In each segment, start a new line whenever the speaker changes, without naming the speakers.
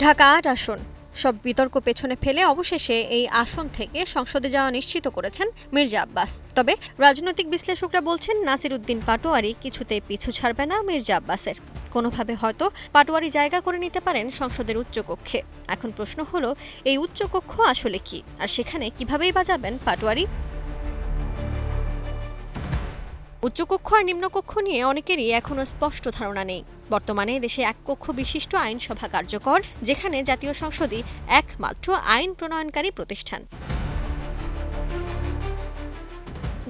ঢাকা ৮ আসন সব বিতর্ক পেছনে ফেলে অবশেষে এই আসন থেকে সংসদে যাওয়া নিশ্চিত করেছেন মির্জা আব্বাস। তবে রাজনৈতিক বিশ্লেষকরা বলছেন নাসির উদ্দিন পাটোয়ারি কিছুতেই পিছু ছাড়বে না মির্জা আব্বাসের। কোনোভাবে হয়তো পাটোয়ারি জায়গা করে নিতে পারেন সংসদের উচ্চকক্ষে। এখন প্রশ্ন হলো, এই উচ্চকক্ষ আসলে কি, আর সেখানে কিভাবেই বাজাবেন পাটোয়ারি? উচ্চকক্ষ আর নিম্নকক্ষ নিয়ে অনেকেরই এখনো স্পষ্ট ধারণা নেই। বর্তমানে দেশে এক কক্ষ বিশিষ্ট আইনসভা কার্যকর, যেখানে জাতীয় সংসদই একমাত্র আইন প্রণয়নকারী প্রতিষ্ঠান।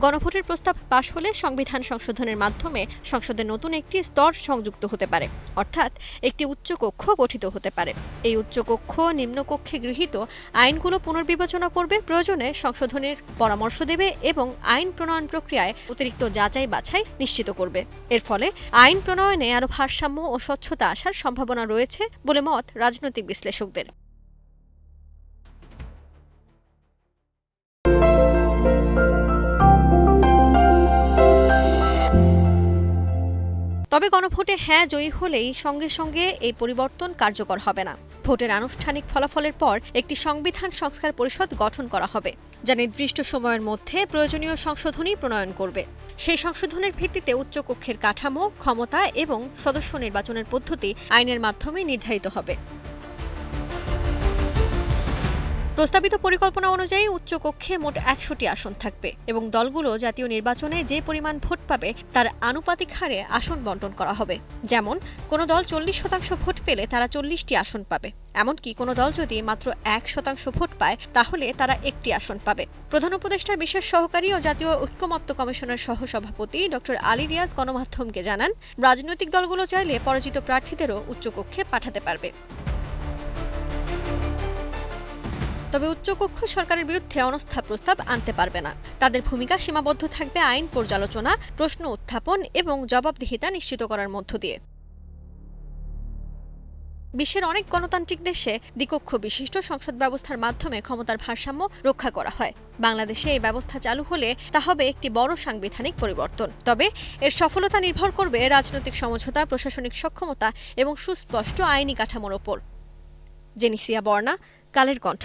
গণভোটের প্রস্তাব পাশ হলে সংবিধান সংশোধনের মাধ্যমে সংসদে নতুন একটি স্তর সংযুক্ত হতে পারে, অর্থাৎ একটি উচ্চকক্ষ গঠিত হতে পারে। এই উচ্চকক্ষ নিম্নকক্ষে গৃহীত আইনগুলো পুনর্বিবেচনা করবে, প্রয়োজনে সংশোধনের পরামর্শ দেবে এবং আইন প্রণয়ন প্রক্রিয়ায় অতিরিক্ত যাচাই বাছাই নিশ্চিত করবে। এর ফলে আইন প্রণয়নে আরও ভারসাম্য ও স্বচ্ছতা আসার সম্ভাবনা রয়েছে বলে মত রাজনৈতিক বিশ্লেষকদের। তবে গণভোটে হ্যাঁ জয়ী হলেই সঙ্গে সঙ্গে এই পরিবর্তন কার্যকর হবে না। ভোটের আনুষ্ঠানিক ফলাফলের পর একটি সংবিধান সংস্কার পরিষদ গঠন করা হবে, যা নির্দিষ্ট সময়ের মধ্যে প্রয়োজনীয় সংশোধনী প্রণয়ন করবে। সেই সংশোধনের ভিত্তিতে উচ্চকক্ষের কাঠামো, ক্ষমতা এবং সদস্য নির্বাচনের পদ্ধতি আইনের মাধ্যমে নির্ধারিত হবে। প্রস্তাবিত পরিকল্পনা অনুযায়ী উচ্চকক্ষে মোট ১০০টি আসন থাকবে এবং দলগুলো জাতীয় নির্বাচনে যে পরিমাণ ভোট পাবে তার আনুপাতিক হারে আসন বণ্টন করা হবে। যেমন কোনো দল ৪০% ভোট পেলে তারা ৪০টি আসন পাবে, এমনকি কোনো দল যদি মাত্র ১% ভোট পায় তাহলে তারা একটি আসন পাবে। প্রধান উপদেষ্টার বিশেষ সহকারী ও জাতীয় ঐক্যমত্য কমিশনের সহসভাপতি ডক্টর আলী রিয়াজ গণমাধ্যমকে জানান, রাজনৈতিক দলগুলো চাইলে পরাজিত প্রার্থীদেরও উচ্চকক্ষে পাঠাতে পারবে। তবে উচ্চকক্ষ সরকারের বিরুদ্ধে অনাস্থা প্রস্তাব আনতে পারবে না। তাদের ভূমিকা সীমাবদ্ধ থাকবে আইন পর্যালোচনা, প্রশ্ন উত্থাপন এবং জবাবদিহিতা নিশ্চিত করার মধ্য দিয়ে। বিশ্বের অনেক গণতান্ত্রিক দেশে দ্বিকক্ষ বিশিষ্ট সংসদ ব্যবস্থার মাধ্যমে ক্ষমতার ভারসাম্য রক্ষা করা হয়। বাংলাদেশে এই ব্যবস্থা চালু হলে তা হবে একটি বড় সাংবিধানিক পরিবর্তন। তবে এর সফলতা নির্ভর করবে রাজনৈতিক সমঝোতা, প্রশাসনিক সক্ষমতা এবং সুস্পষ্ট আইনি কাঠামোর ওপর। জেনিসিয়া বর্ণা, কালের কণ্ঠ।